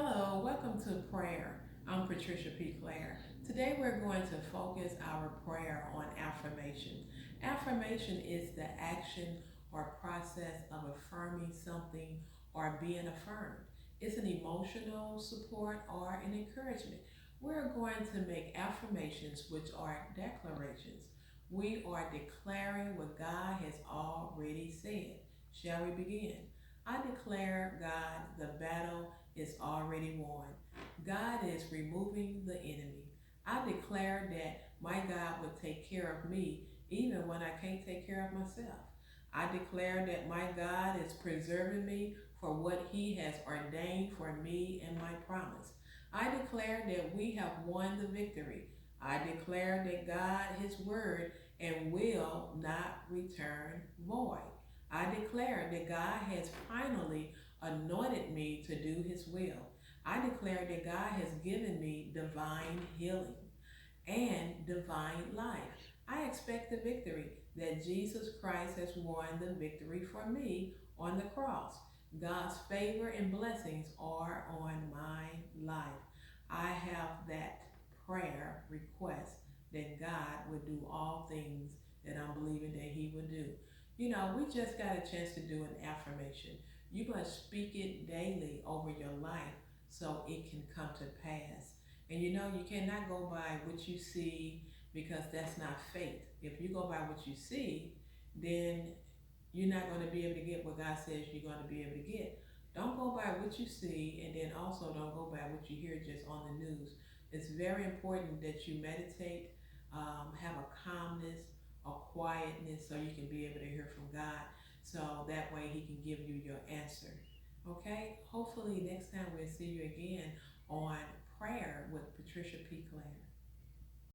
Hello, welcome to prayer. I'm Patricia P. Clair. Today we're going to focus our prayer on affirmation. Affirmation is the action or process of affirming something or being affirmed. It's an emotional support or an encouragement. We're going to make affirmations, which are declarations. We are declaring what God has already said. Shall we begin? I declare, God, the battle is already won. God is removing the enemy. I declare that my God will take care of me even when I can't take care of myself. I declare that my God is preserving me for what he has ordained for me and my promise. I declare that we have won the victory. I declare that God, his word, and will not return void. I declare that God has finally anointed me to do his will. I declare that God has given me divine healing and divine life. I expect the victory that Jesus Christ has won the victory for me on the cross. God's favor and blessings are on my life. I have that prayer request that God would do all things that I'm believing that he would do. You know, we just got a chance to do an affirmation. You must speak it daily over your life so it can come to pass. And you know, you cannot go by what you see because that's not faith. If you go by what you see, then you're not going to be able to get what God says you're going to be able to get. Don't go by what you see, and then also don't go by what you hear just on the news. It's very important that you meditate, have a calmness, a quietness, so you can be able to hear from God. So that way He can give you your answer. Okay? Hopefully, next time we'll see you again on prayer with Patricia P. Clair.